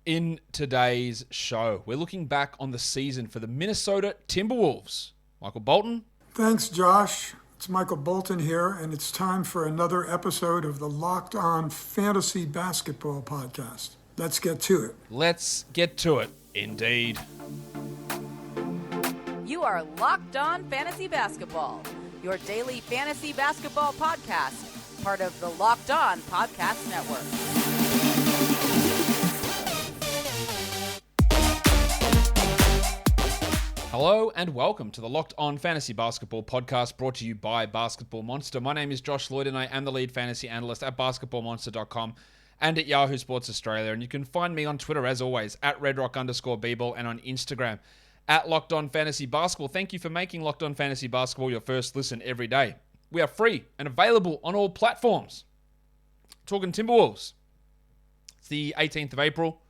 In today's show, we're looking back on the season for the Minnesota Timberwolves. Michael Bolton. Thanks, Josh. It's Michael Bolton here, and it's time for another episode of the Locked On Fantasy Basketball Podcast. Let's get to it. Let's get to it, indeed. You are Locked On Fantasy Basketball, your daily fantasy basketball podcast, part of the Locked On Podcast Network. Hello and welcome to the Locked On Fantasy Basketball Podcast brought to you by Basketball Monster. My name is Josh Lloyd and I am the lead fantasy analyst at basketballmonster.com and at Yahoo Sports Australia. And you can find me on Twitter as always at redrock_bball and on Instagram at Locked On Fantasy Basketball. Thank you for making Locked On Fantasy Basketball your first listen every day. We are free and available on all platforms. Talking Timberwolves. It's the 18th of April,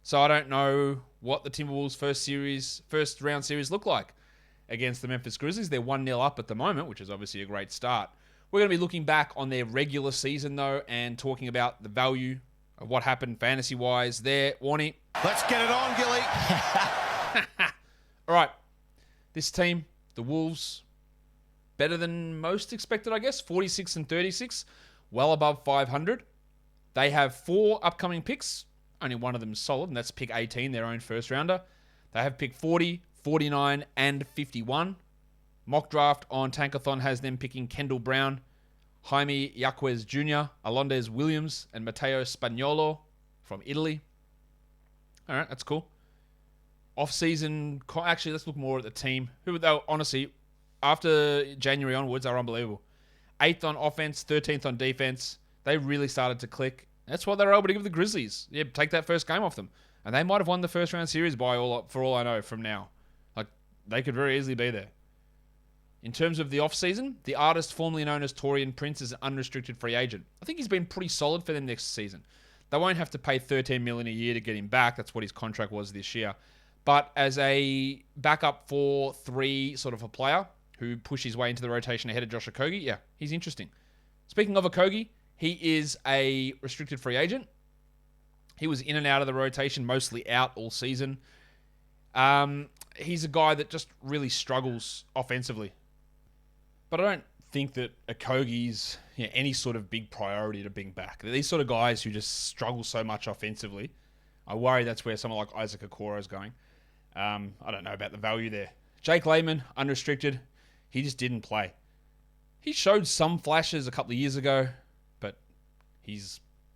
so I don't know what the Timberwolves' first round series look like against the Memphis Grizzlies. They're 1-0 up at the moment, which is obviously a great start. We're going to be looking back on their regular season, though, and talking about the value of what happened fantasy-wise there. Warnie. Let's get it on, Gilly. All right. This team, the Wolves, better than most expected, I guess. 46-36, well above 500. They have 4 upcoming picks. Only one of them is solid, and that's pick 18, their own first rounder. They have pick 40, 49, and 51. Mock draft on Tankathon has them picking Kendall Brown, Jaime Jaquez Jr., Alondes Williams, and Matteo Spagnolo from Italy. All right, that's cool. Off-season, actually, let's look more at the team. Who, though, honestly, after January onwards, are unbelievable. 8th on offense, 13th on defense. They really started to click. That's why they were able to give the Grizzlies, take that first game off them. And they might have won the first round series for all I know from now. Like, they could very easily be there. In terms of the offseason, the artist formerly known as Taurean Prince is an unrestricted free agent. I think he's been pretty solid for them next season. They won't have to pay $13 million a year to get him back. That's what his contract was this year. But as a backup for 3 sort of a player who pushed his way into the rotation ahead of Josh Kogi, he's interesting. Speaking of Kogi, he is a restricted free agent. He was in and out of the rotation, mostly out all season. He's a guy that just really struggles offensively. But I don't think that Kogi's any sort of big priority to bring back. These sort of guys who just struggle so much offensively, I worry that's where someone like Isaac Okoro is going. I don't know about the value there. Jake Layman, unrestricted. He just didn't play. He showed some flashes a couple of years ago, he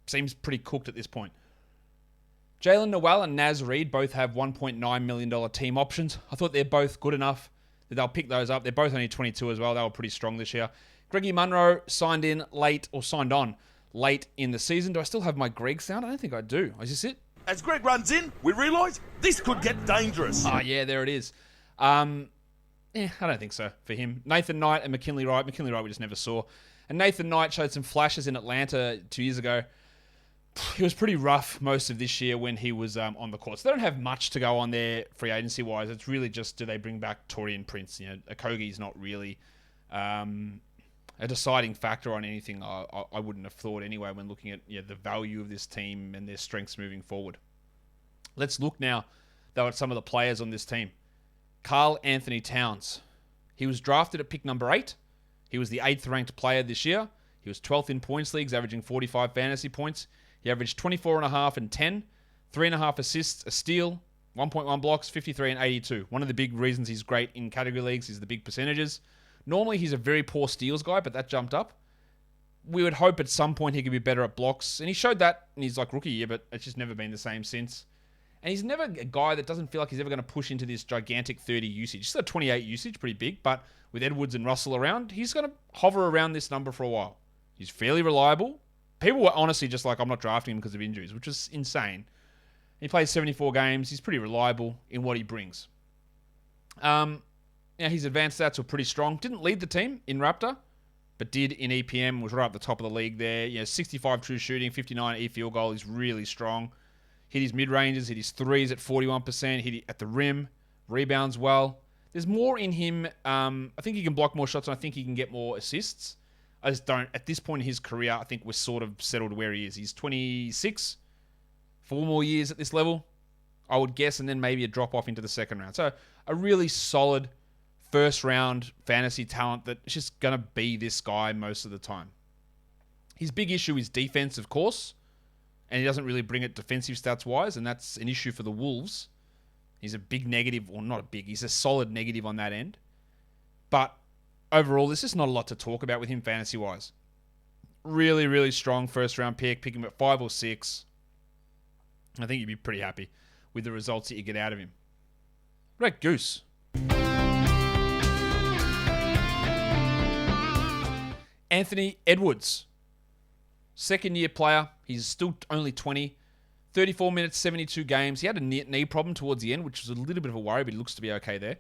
seems pretty cooked at this point. Jalen Noel and Naz Reid both have $1.9 million team options. I thought they're both good enough that they'll pick those up. They're both only 22 as well. They were pretty strong this year. Greggy Munro signed on late in the season. Do I still have my Greg sound? I don't think I do. Is this it? As Greg runs in, we realise this could get dangerous. Oh, yeah, there it is. I don't think so for him. Nathan Knight and McKinley Wright. McKinley Wright we just never saw. And Nathan Knight showed some flashes in Atlanta 2 years ago. He was pretty rough most of this year when he was on the court. So they don't have much to go on there free agency-wise. It's really just, do they bring back Taurean Prince? Kogi's not really a deciding factor on anything, I wouldn't have thought anyway when looking at the value of this team and their strengths moving forward. Let's look now, though, at some of the players on this team. Karl-Anthony Towns. He was drafted at pick number 8. He was the 8th ranked player this year. He was 12th in points leagues, averaging 45 fantasy points. He averaged 24.5 and 10, 3.5 assists, a steal, 1.1 blocks, 53 and 82. One of the big reasons he's great in category leagues is the big percentages. Normally he's a very poor steals guy, but that jumped up. We would hope at some point he could be better at blocks, and he showed that in his rookie year, but it's just never been the same since. And he's never a guy that doesn't feel like he's ever going to push into this gigantic 30 usage. He's got 28 usage, pretty big, but with Edwards and Russell around, he's going to hover around this number for a while. He's fairly reliable. People were honestly just like, I'm not drafting him because of injuries, which is insane. He plays 74 games. He's pretty reliable in what he brings. His advanced stats were pretty strong. Didn't lead the team in Raptor, but did in EPM. Was right up the top of the league there. 65 true shooting, 59 E-field goal. He's really strong. Hit his mid-ranges, hit his threes at 41%, hit it at the rim, rebounds well. There's more in him. I think he can block more shots, and I think he can get more assists. I just don't. At this point in his career, I think we're sort of settled where he is. He's 26, 4 more years at this level, I would guess, and then maybe a drop off into the second round. So a really solid first round fantasy talent that's just going to be this guy most of the time. His big issue is defense, of course, and he doesn't really bring it defensive stats wise, and that's an issue for the Wolves. He's a big negative, or not a big, he's a solid negative on that end. But overall, there's just not a lot to talk about with him fantasy wise. Really, really strong first round pick him at 5 or 6. I think you'd be pretty happy with the results that you get out of him. What about Goose? Anthony Edwards. Second year player. He's still only 20. 34 minutes, 72 games. He had a knee problem towards the end, which was a little bit of a worry, but he looks to be okay there.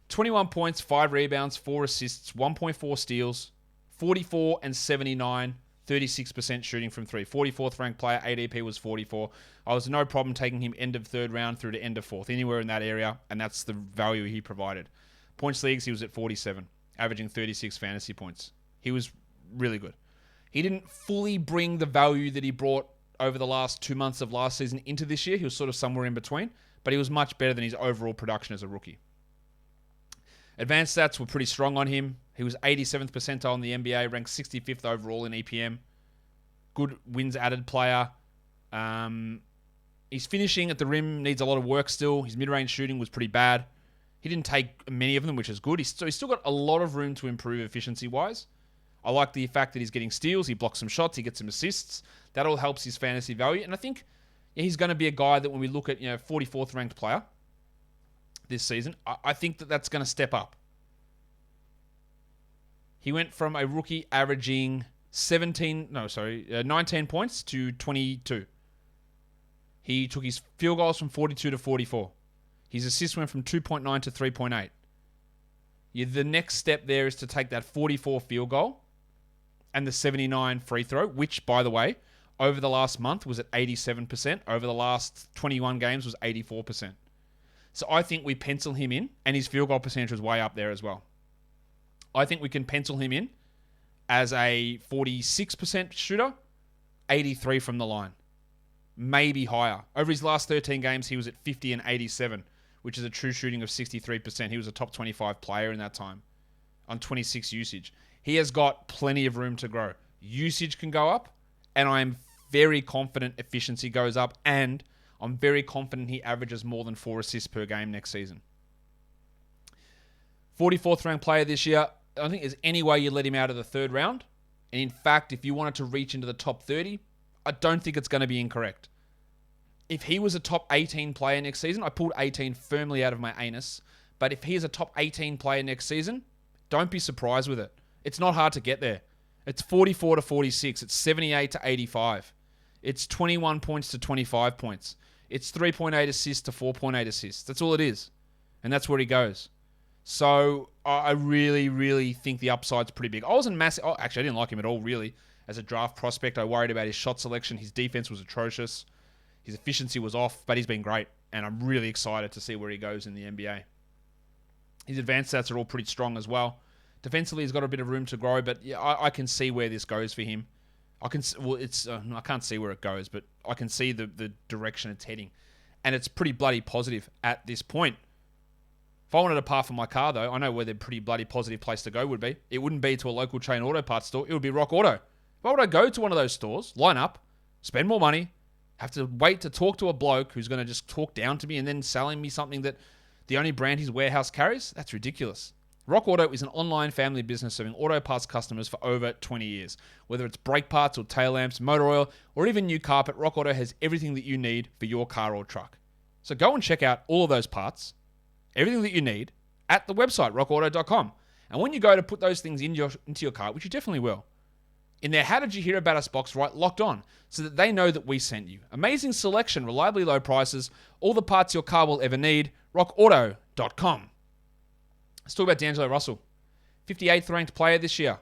21 points, 5 rebounds, 4 assists, 1.4 steals, 44 and 79, 36% shooting from 3. 44th ranked player, ADP was 44. I was no problem taking him end of third round through to end of fourth, anywhere in that area, and that's the value he provided. Points leagues, he was at 47, averaging 36 fantasy points. He was really good. He didn't fully bring the value that he brought over the last 2 months of last season into this year. He was sort of somewhere in between, but he was much better than his overall production as a rookie. Advanced stats were pretty strong on him. He was 87th percentile in the NBA, ranked 65th overall in EPM. Good wins added player. His finishing at the rim needs a lot of work still. His mid-range shooting was pretty bad. He didn't take many of them, which is good. He's still got a lot of room to improve efficiency-wise. I like the fact that he's getting steals. He blocks some shots. He gets some assists. That all helps his fantasy value. And I think he's going to be a guy that when we look at 44th ranked player this season, I think that's going to step up. He went from a rookie averaging 19 points to 22. He took his field goals from 42 to 44. His assists went from 2.9 to 3.8. The next step there is to take that 44 field goal and the 79 free throw, which, by the way, over the last month was at 87%. Over the last 21 games was 84%. So I think we pencil him in, and his field goal percentage was way up there as well. I think we can pencil him in as a 46% shooter, 83 from the line. Maybe higher. Over his last 13 games, he was at 50 and 87, which is a true shooting of 63%. He was a top 25 player in that time on 26 usage. He has got plenty of room to grow. Usage can go up, and I'm very confident efficiency goes up, and I'm very confident he averages more than 4 assists per game next season. 44th ranked player this year. I don't think there's any way you let him out of the third round. And in fact, if you wanted to reach into the top 30, I don't think it's going to be incorrect. If he was a top 18 player next season, I pulled 18 firmly out of my anus, but if he is a top 18 player next season, don't be surprised with it. It's not hard to get there. It's 44 to 46. It's 78 to 85. It's 21 points to 25 points. It's 3.8 assists to 4.8 assists. That's all it is. And that's where he goes. So I really, really think the upside's pretty big. I wasn't massive. Actually, I didn't like him at all, really. As a draft prospect, I worried about his shot selection. His defense was atrocious. His efficiency was off, but he's been great. And I'm really excited to see where he goes in the NBA. His advanced stats are all pretty strong as well. Defensively, he's got a bit of room to grow, but yeah, I can see where this goes for him. I can't see where it goes, but I can see the direction it's heading. And it's pretty bloody positive at this point. If I wanted to part for my car, though, I know where the pretty bloody positive place to go would be. It wouldn't be to a local chain auto parts store. It would be Rock Auto. Why would I go to one of those stores, line up, spend more money, have to wait to talk to a bloke who's going to just talk down to me and then selling me something that the only brand his warehouse carries? That's ridiculous. Rock Auto is an online family business serving auto parts customers for over 20 years. Whether it's brake parts or tail lamps, motor oil, or even new carpet, Rock Auto has everything that you need for your car or truck. So go and check out all of those parts, everything that you need, at the website, rockauto.com. And when you go to put those things into your car, which you definitely will, in their How Did You Hear About Us box, write Locked On, so that they know that we sent you. Amazing selection, reliably low prices, all the parts your car will ever need, rockauto.com. Let's talk about D'Angelo Russell. 58th ranked player this year.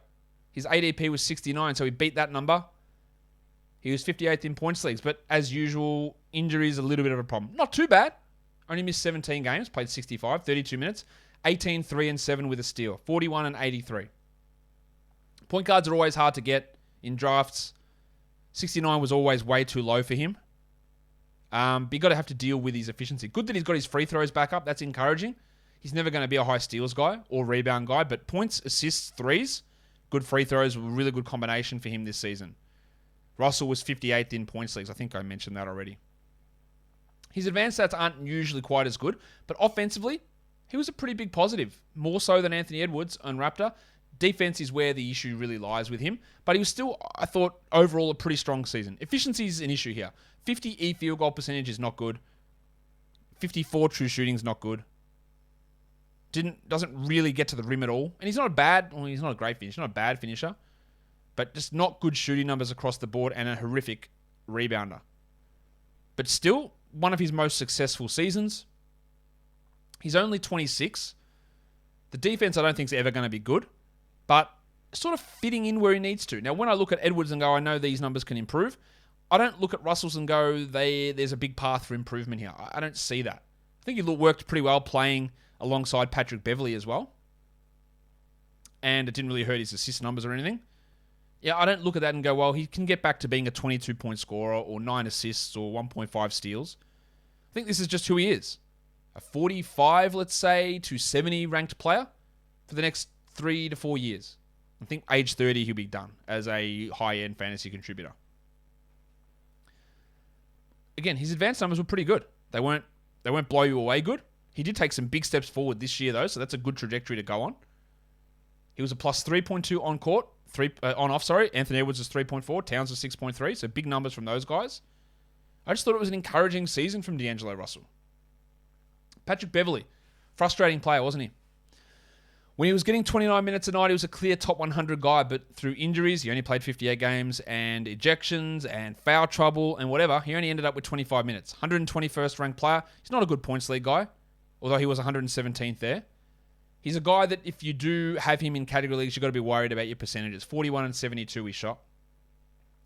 His ADP was 69, so he beat that number. He was 58th in points leagues, but as usual, injuries a little bit of a problem. Not too bad. Only missed 17 games, played 65, 32 minutes, 18, 3 and 7 with a steal, 41 and 83. Point guards are always hard to get in drafts. 69 was always way too low for him. But you got to have to deal with his efficiency. Good that he's got his free throws back up. That's encouraging. He's never going to be a high steals guy or rebound guy, but points, assists, threes, good free throws were a really good combination for him this season. Russell was 58th in points leagues. I think I mentioned that already. His advanced stats aren't usually quite as good, but offensively, he was a pretty big positive, more so than Anthony Edwards on Raptor. Defense is where the issue really lies with him, but he was still, I thought, overall a pretty strong season. Efficiency is an issue here. 50 field goal percentage is not good. 54 true shooting is not good. Doesn't really get to the rim at all. And he's not a great finisher, not a bad finisher, but just not good shooting numbers across the board and a horrific rebounder. But still, one of his most successful seasons. He's only 26. The defense I don't think is ever going to be good, but sort of fitting in where he needs to. Now, when I look at Edwards and go, I know these numbers can improve, I don't look at Russell's and go, there's a big path for improvement here. I don't see that. I think he worked pretty well playing alongside Patrick Beverley as well. And it didn't really hurt his assist numbers or anything. Yeah, I don't look at that and go, well, he can get back to being a 22-point scorer or 9 assists or 1.5 steals. I think this is just who he is. A 45, let's say, to 70 ranked player for the next 3 to 4 years. I think age 30, he'll be done as a high-end fantasy contributor. Again, his advanced numbers were pretty good. They won't blow you away good. He did take some big steps forward this year, though, so that's a good trajectory to go on. He was a plus 3.2 on court, on off. Anthony Edwards was 3.4, Towns was 6.3, so big numbers from those guys. I just thought it was an encouraging season from D'Angelo Russell. Patrick Beverley, frustrating player, wasn't he? When he was getting 29 minutes a night, he was a clear top 100 guy, but through injuries, he only played 58 games, and ejections, and foul trouble, and whatever, he only ended up with 25 minutes. 121st ranked player. He's not a good points league guy, although he was 117th there. He's a guy that if you do have him in category leagues, you've got to be worried about your percentages. 41 and 72 he shot.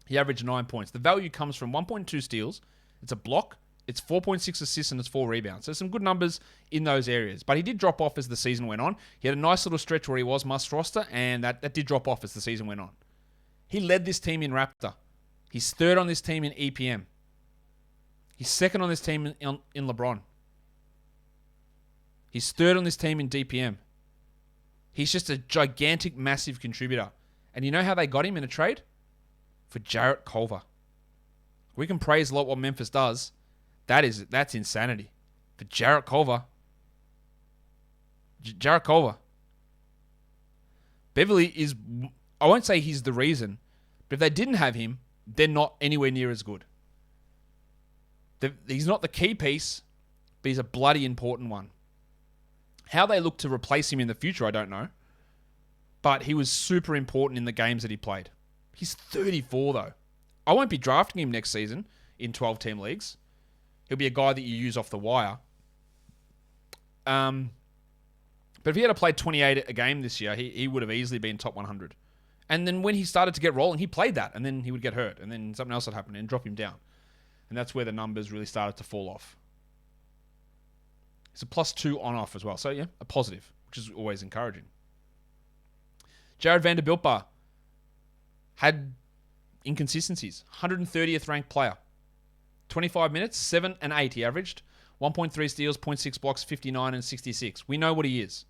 He averaged 9 points. The value comes from 1.2 steals. It's a block. It's 4.6 assists and it's 4 rebounds. So some good numbers in those areas. But he did drop off as the season went on. He had a nice little stretch where he was must roster, and that did drop off as the season went on. He led this team in Raptor. He's third on this team in EPM. He's second on this team in LeBron. He's third on this team in DPM. He's just a gigantic, massive contributor. And you know how they got him in a trade? For Jarrett Culver. We can praise a lot what Memphis does. That's insanity. For Jarrett Culver. Jarrett Culver. Beverley is, I won't say he's the reason, but if they didn't have him, they're not anywhere near as good. He's not the key piece, but he's a bloody important one. How they look to replace him in the future, I don't know. But he was super important in the games that he played. He's 34, though. I won't be drafting him next season in 12-team leagues. He'll be a guy that you use off the wire. But if he had played 28 a game this year, he would have easily been top 100. And then when he started to get rolling, he played that, and then he would get hurt, and then something else would happen and drop him down. And that's where the numbers really started to fall off. It's a +2 on-off as well. So, yeah, a positive, which is always encouraging. Jared Vanderbilt had inconsistencies. 130th ranked player. 25 minutes, 7 and 8 he averaged. 1.3 steals, 0.6 blocks, 59 and 66. We know what he is.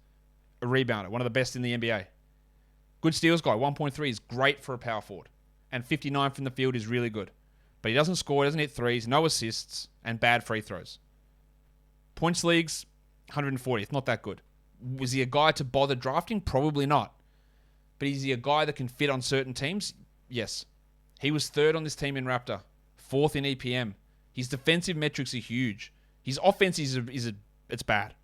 A rebounder, one of the best in the NBA. Good steals guy, 1.3 is great for a power forward. And 59 from the field is really good. But he doesn't score, doesn't hit threes, no assists, and bad free throws. Points leagues, 140th, not that good. Was he a guy to bother drafting? Probably not. But is he a guy that can fit on certain teams? Yes. He was third on this team in Raptor, fourth in EPM. His defensive metrics are huge. His offense it's bad.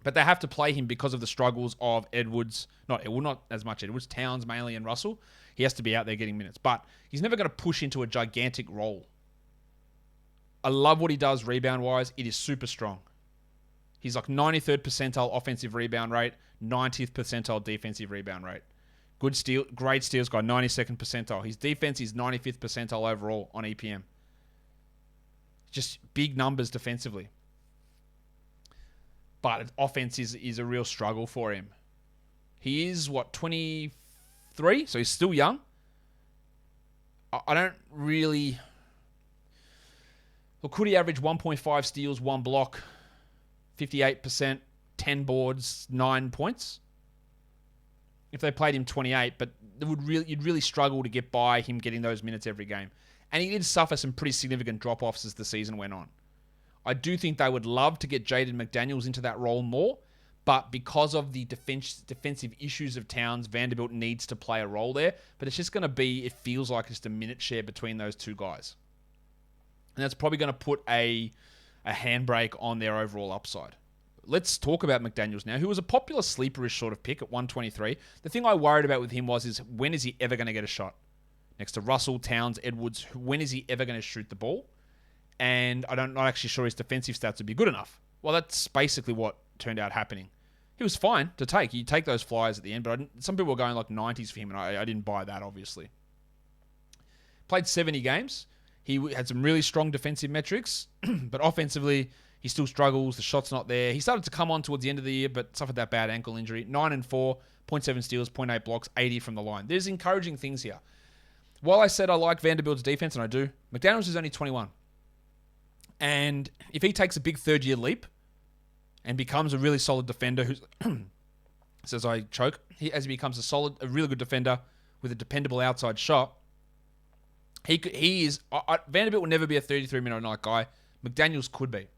But they have to play him because of the struggles of Edwards. Not as much Edwards, Towns mainly, and Russell. He has to be out there getting minutes. But he's never going to push into a gigantic role. I love what he does rebound-wise. It is super strong. He's like 93rd percentile offensive rebound rate, 90th percentile defensive rebound rate. Great steals guy, 92nd percentile. His defense is 95th percentile overall on EPM. Just big numbers defensively. But offense is a real struggle for him. He is, 23? So he's still young. I don't really... Or could he average 1.5 steals, 1 block, 58%, 10 boards, 9 points? If they played him 28, but you'd really struggle to get by him getting those minutes every game. And he did suffer some pretty significant drop-offs as the season went on. I do think they would love to get Jaden McDaniels into that role more, but because of the defensive issues of Towns, Vanderbilt needs to play a role there. But it's just going to be, it feels like just a minute share between those two guys. And that's probably going to put a handbrake on their overall upside. Let's talk about McDaniels now, who was a popular sleeperish sort of pick at 123. The thing I worried about with him is when is he ever going to get a shot? Next to Russell, Towns, Edwards, when is he ever going to shoot the ball? And I'm not actually sure his defensive stats would be good enough. Well, that's basically what turned out happening. He was fine to take. You take those flyers at the end, but some people were going like 90s for him, and I didn't buy that, obviously. Played 70 games. He had some really strong defensive metrics, but offensively, he still struggles. The shot's not there. He started to come on towards the end of the year, but suffered that bad ankle injury. 9-4, 0.7 steals, 0.8 blocks, 80 from the line. There's encouraging things here. While I said I like Vanderbilt's defense, and I do, McDaniels is only 21. And if he takes a big third-year leap and becomes a really solid defender, who's says I choke, as he becomes a really good defender with a dependable outside shot, he is. Vanderbilt will never be a 33-minute a night guy. McDaniels could be.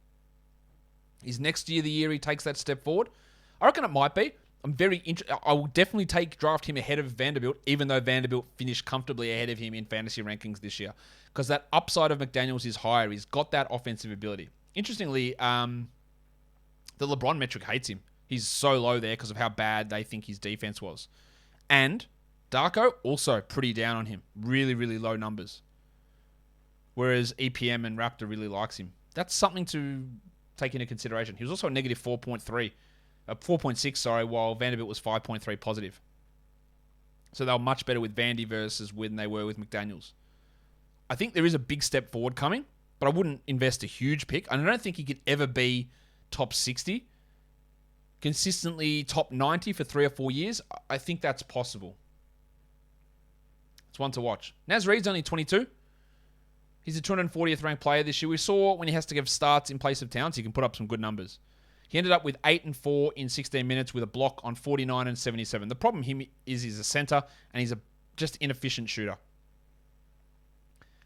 Is next year the year he takes that step forward? I reckon it might be. I will definitely draft him ahead of Vanderbilt, even though Vanderbilt finished comfortably ahead of him in fantasy rankings this year. Because that upside of McDaniels is higher. He's got that offensive ability. Interestingly, the LeBron metric hates him. He's so low there because of how bad they think his defense was. And Darko, also pretty down on him. Really, really low numbers. Whereas EPM and Raptor really likes him. That's something to take into consideration. He was also a negative 4.6, while Vanderbilt was 5.3 positive. So they were much better with Vandy versus when they were with McDaniels. I think there is a big step forward coming, but I wouldn't invest a huge pick. And I don't think he could ever be top 60. Consistently top 90 for 3 or 4 years. I think that's possible. It's one to watch. Naz Reid's only 22. He's a 240th ranked player this year. We saw when he has to give starts in place of Towns, he can put up some good numbers. He ended up with 8 and 4 in 16 minutes with a block on 49 and 77. The problem is he's a center and he's a just inefficient shooter.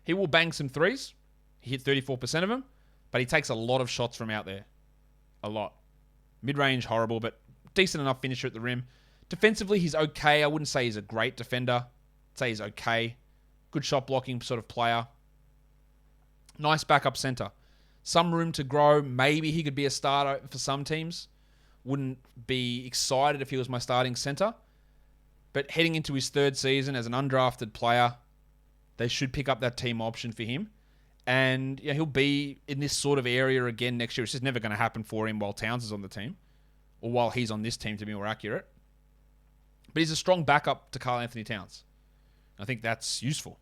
He will bang some threes. He hit 34% of them, but he takes a lot of shots from out there. A lot. Mid-range, horrible, but decent enough finisher at the rim. Defensively, he's okay. I wouldn't say he's a great defender. I'd say he's okay. Good shot blocking sort of player. Nice backup center. Some room to grow. Maybe he could be a starter for some teams. Wouldn't be excited if he was my starting center. But heading into his third season as an undrafted player, they should pick up that team option for him. And he'll be in this sort of area again next year. It's just never going to happen for him while Towns is on the team. Or while he's on this team, to be more accurate. But he's a strong backup to Karl-Anthony Towns. I think that's useful.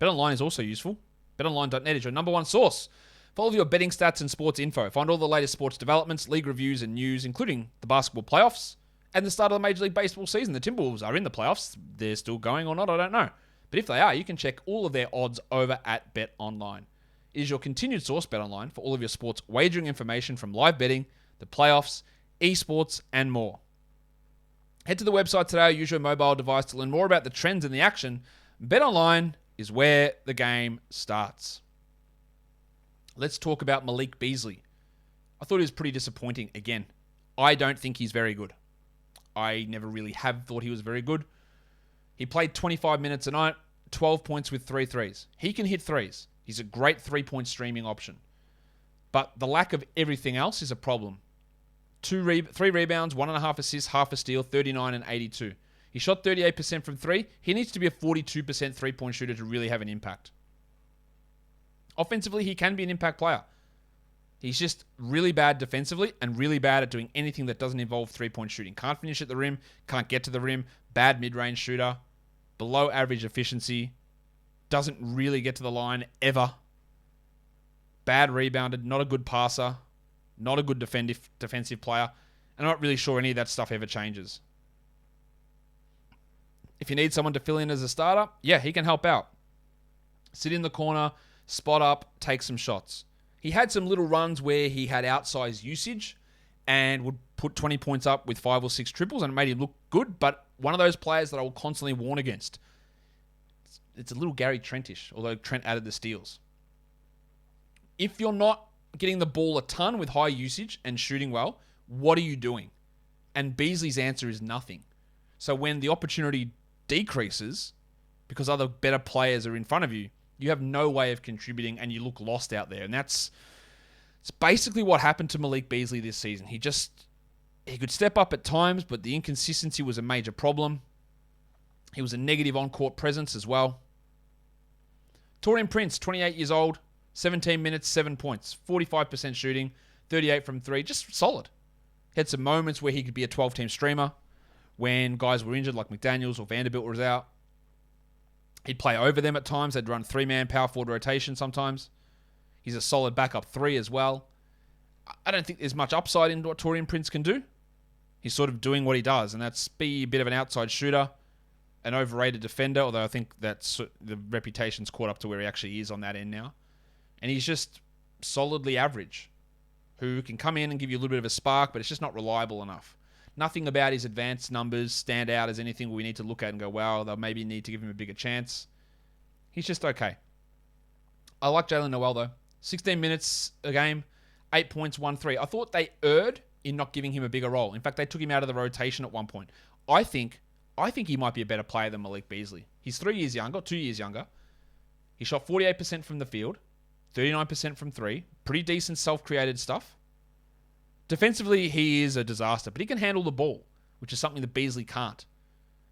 BetOnline is also useful. BetOnline.net is your number one source for all of your betting stats and sports info. Find all the latest sports developments, league reviews, and news, including the basketball playoffs and the start of the Major League Baseball season. The Timberwolves are in the playoffs. They're still going or not, I don't know. But if they are, you can check all of their odds over at BetOnline. It is your continued source, BetOnline, for all of your sports wagering information from live betting, the playoffs, esports, and more. Head to the website today or use your mobile device to learn more about the trends in the action. BetOnline is where the game starts. Let's talk about Malik Beasley. I thought he was pretty disappointing again. I don't think he's very good. I never really have thought he was very good. He played 25 minutes a night, 12 points with 3 threes. He can hit threes. He's a great 3-point streaming option. But the lack of everything else is a problem. 3 rebounds, 1.5 assists, half a steal, 39 and 82. He shot 38% from 3. He needs to be a 42% 3-point shooter to really have an impact. Offensively, he can be an impact player. He's just really bad defensively and really bad at doing anything that doesn't involve 3-point shooting. Can't finish at the rim, can't get to the rim, bad mid-range shooter, below average efficiency, doesn't really get to the line ever. Bad rebounded, not a good passer, not a good defensive player, and I'm not really sure any of that stuff ever changes. If you need someone to fill in as a starter, yeah, he can help out. Sit in the corner, spot up, take some shots. He had some little runs where he had outsized usage and would put 20 points up with 5 or 6 triples, and it made him look good, but one of those players that I will constantly warn against. It's a little Gary Trentish, although Trent added the steals. If you're not getting the ball a ton with high usage and shooting well, what are you doing? And Beasley's answer is nothing. So when the opportunity decreases, because other better players are in front of you, you have no way of contributing and you look lost out there. And it's basically what happened to Malik Beasley this season. He could step up at times, but the inconsistency was a major problem. He was a negative on-court presence as well. Taurean Prince, 28 years old, 17 minutes, 7 points, 45% shooting, 38 from 3, just solid. He had some moments where he could be a 12-team streamer when guys were injured like McDaniels or Vanderbilt was out. He'd play over them at times. They'd run 3-man power forward rotation sometimes. He's a solid backup 3 as well. I don't think there's much upside in what Taurean Prince can do. He's sort of doing what he does, and that's be a bit of an outside shooter, an overrated defender, although I think that's the reputation's caught up to where he actually is on that end now. And he's just solidly average, who can come in and give you a little bit of a spark, but it's just not reliable enough. Nothing about his advanced numbers stand out as anything we need to look at and go, wow, they'll maybe need to give him a bigger chance. He's just okay. I like Jalen Noel, though. 16 minutes a game, 8 points, 1 3. I thought they erred in not giving him a bigger role. In fact, they took him out of the rotation at one point. I think he might be a better player than Malik Beasley. He's 2 years younger. He shot 48% from the field, 39% from 3. Pretty decent self-created stuff. Defensively, he is a disaster, but he can handle the ball, which is something that Beasley can't.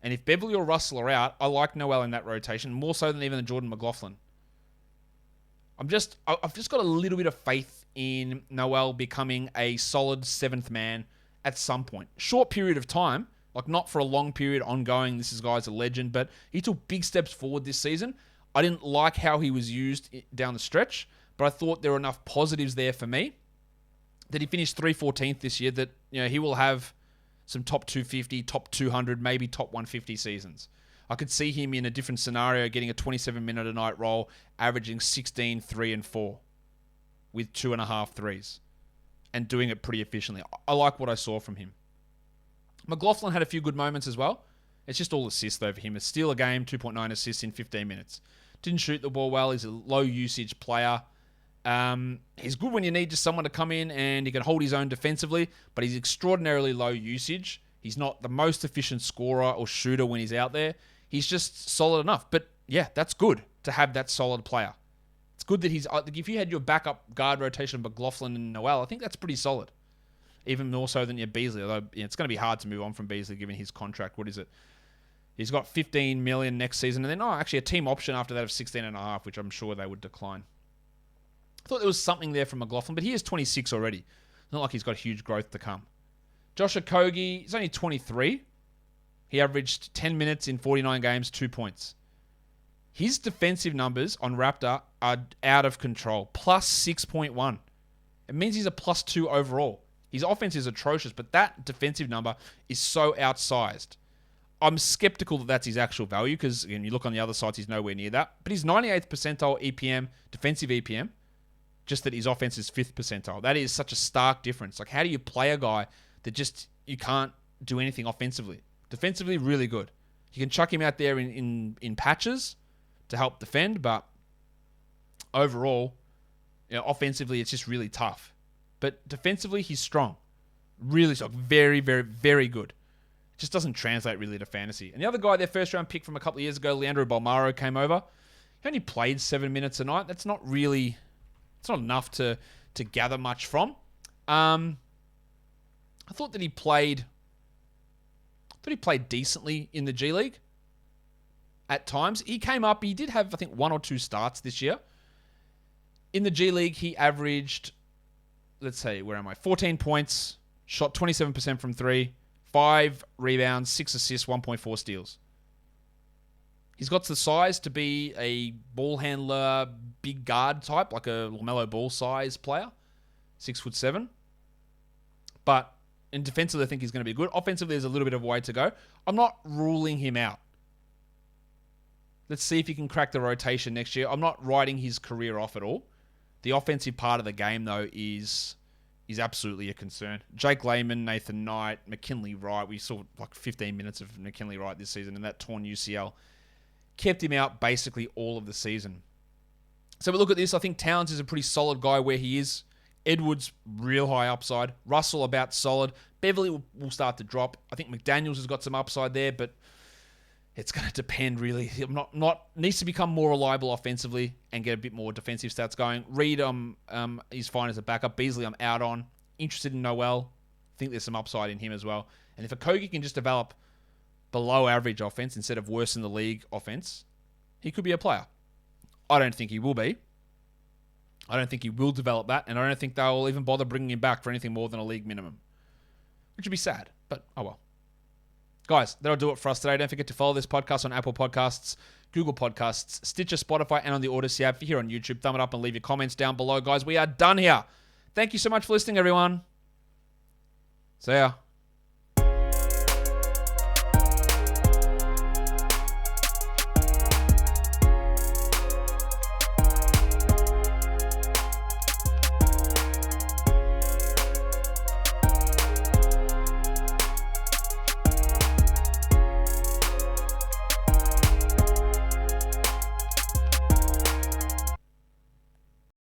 And if Beverly or Russell are out, I like Noel in that rotation, more so than even Jordan McLaughlin. I've just got a little bit of faith in Noel becoming a solid 7th man at some point. Short period of time, like not for a long period ongoing. This guy's a legend, but he took big steps forward this season. I didn't like how he was used down the stretch, but I thought there were enough positives there for me that he finished 314th this year that he will have some top 250, top 200, maybe top 150 seasons. I could see him in a different scenario getting a 27-minute-a-night role, averaging 16, 3, and 4 with 2.5 threes and doing it pretty efficiently. I like what I saw from him. McLaughlin had a few good moments as well. It's just all assists over him. A steal a game, 2.9 assists in 15 minutes. Didn't shoot the ball well. He's a low-usage player. He's good when you need just someone to come in and he can hold his own defensively, but he's extraordinarily low usage. He's not the most efficient scorer or shooter when he's out there. He's just solid enough. But yeah, that's good to have that solid player. It's good that if you had your backup guard rotation of McLaughlin and Noel, I think that's pretty solid. Even more so than your Beasley, although it's going to be hard to move on from Beasley given his contract. What is it? He's got $15 million next season, and then actually a team option after that of 16.5, which I'm sure they would decline. I thought there was something there from McLaughlin, but he is 26 already. It's not like he's got huge growth to come. Joshua Kogi, he's only 23. He averaged 10 minutes in 49 games, 2 points. His defensive numbers on Raptor are out of control. Plus 6.1. It means he's a plus 2 overall. His offense is atrocious, but that defensive number is so outsized. I'm skeptical that that's his actual value because, again, you look on the other sides, he's nowhere near that. But he's 98th percentile EPM, defensive EPM, just that his offense is 5th percentile. That is such a stark difference. Like, how do you play a guy that just you can't do anything offensively? Defensively, really good. You can chuck him out there in patches to help defend, but overall, offensively, it's just really tough. But defensively, he's strong. Really strong. Very, very, very good. Just doesn't translate really to fantasy. And the other guy, their first round pick from a couple of years ago, Leandro Bolmaro, came over. He only played 7 minutes a night. That's not really, it's not enough to gather much from. I thought that he played decently in the G League at times. He came up, he did have, I think, 1 or 2 starts this year. In the G League, he averaged, 14 points, shot 27% from 3, 5 rebounds, 6 assists, 1.4 steals. He's got the size to be a ball handler, big guard type, like a LaMelo Ball size player, 6'7". But in defensively, I think he's going to be good. Offensively, there's a little bit of a way to go. I'm not ruling him out. Let's see if he can crack the rotation next year. I'm not writing his career off at all. The offensive part of the game, though, is absolutely a concern. Jake Layman, Nathan Knight, McKinley Wright. We saw like 15 minutes of McKinley Wright this season, and that torn UCL kept him out basically all of the season. So we look at this. I think Towns is a pretty solid guy where he is. Edwards, real high upside. Russell, about solid. Beverly will start to drop. I think McDaniels has got some upside there, but it's going to depend, really. Needs to become more reliable offensively and get a bit more defensive stats going. Reed is fine as a backup. Beasley, I'm out on. Interested in Noel. Think there's some upside in him as well. And if a Kogi can just develop below average offense instead of worse in the league offense, he could be a player. I don't think he will be. I don't think he will develop that, and I don't think they'll even bother bringing him back for anything more than a league minimum, which would be sad, but oh well. Guys, that'll do it for us today. Don't forget to follow this podcast on Apple Podcasts, Google Podcasts, Stitcher, Spotify, and on the Odyssey app. If you're here on YouTube, thumb it up and leave your comments down below. Guys, we are done here. Thank you so much for listening, everyone. See ya.